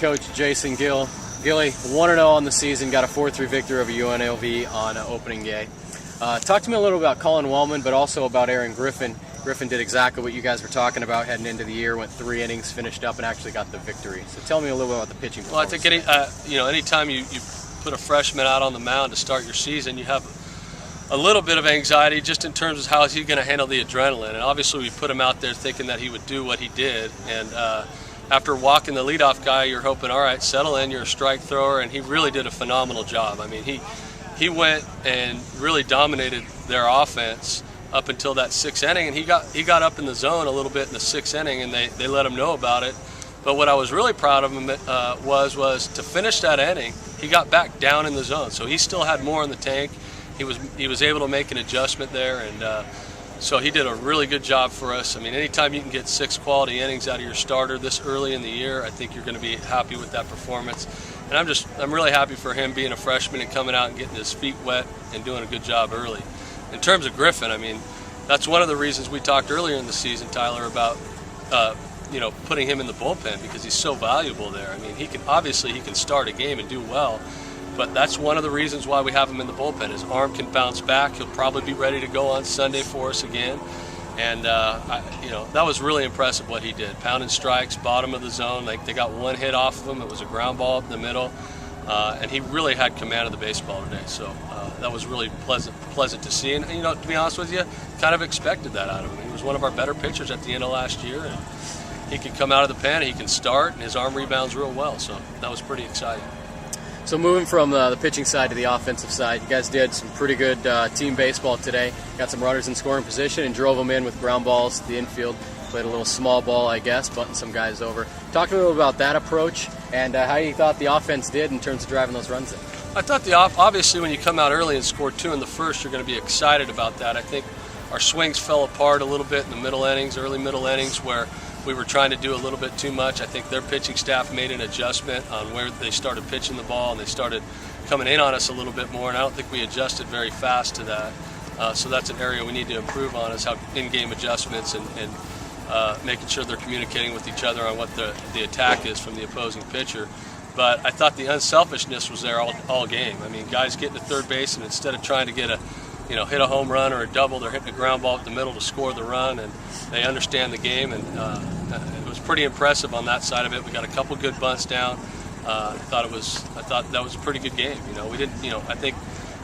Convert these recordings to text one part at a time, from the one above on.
coach Jason Gill. Gilly, 1-0 on the season, got a 4-3 victory over UNLV on opening day. Talk to me a little about Colin Wellman, but also about Aaron Griffin. Griffin did exactly what you guys were talking about heading into the year, went 3 innings, finished up, and actually got the victory. So tell me a little bit about the pitching performance. Well, I think anytime you put a freshman out on the mound to start your season, you have a little bit of anxiety just in terms of how is he going to handle the adrenaline. And obviously we put him out there thinking that he would do what he did. And after walking the leadoff guy, you're hoping, all right, settle in, you're a strike thrower, and he really did a phenomenal job. I mean, he went and really dominated their offense up until that 6th inning, and he got up in the zone a little bit in the 6th inning, and they let him know about it. But what I was really proud of him was to finish that inning, he got back down in the zone, so he still had more in the tank. He was able to make an adjustment there, and so he did a really good job for us. I mean, anytime you can get 6 quality innings out of your starter this early in the year, I think you're going to be happy with that performance. And I'm really happy for him being a freshman and coming out and getting his feet wet and doing a good job early. In terms of Griffin, I mean, that's one of the reasons we talked earlier in the season, Tyler, about putting him in the bullpen, because he's so valuable there. I mean, he can start a game and do well, but that's one of the reasons why we have him in the bullpen. His arm can bounce back. He'll probably be ready to go on Sunday for us again. And that was really impressive what he did. Pounding strikes, bottom of the zone. Like, they got 1 hit off of him. It was a ground ball up the middle, and he really had command of the baseball today. So that was really pleasant to see. And to be honest with you, kind of expected that out of him. He was one of our better pitchers at the end of last year, and he can come out of the pen, he can start, and his arm rebounds real well. So that was pretty exciting. So moving from the pitching side to the offensive side, you guys did some pretty good team baseball today. Got some runners in scoring position and drove them in with ground balls to the infield. Played a little small ball, I guess, butting some guys over. Talk to me a little about that approach and how you thought the offense did in terms of driving those runs in. I thought obviously when you come out early and score 2 in the first, you're going to be excited about that. I think our swings fell apart a little bit in the early middle innings, where we were trying to do a little bit too much. I think their pitching staff made an adjustment on where they started pitching the ball, and they started coming in on us a little bit more, and I don't think we adjusted very fast to that. So that's an area we need to improve on, is how in-game adjustments and making sure they're communicating with each other on what the attack is from the opposing pitcher. But I thought the unselfishness was there all game. I mean, guys getting to third base, and instead of trying to get hit a home run or a double, they're hitting a ground ball up the middle to score the run, and they understand the game, and it was pretty impressive on that side of it. We got a couple good bunts down. I thought that was a pretty good game. We didn't. I think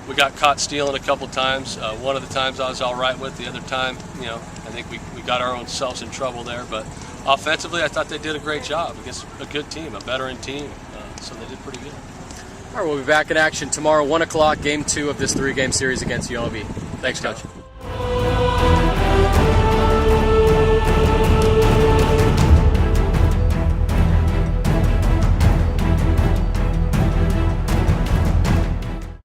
we got caught stealing a couple times. One of the times I was all right with. The other time, I think we got our own selves in trouble there. But offensively, I thought they did a great job against a good team, a veteran team. So they did pretty good. All right, we'll be back in action tomorrow, 1 o'clock, Game 2 of this 3-game series against UNLV. Thanks, Coach.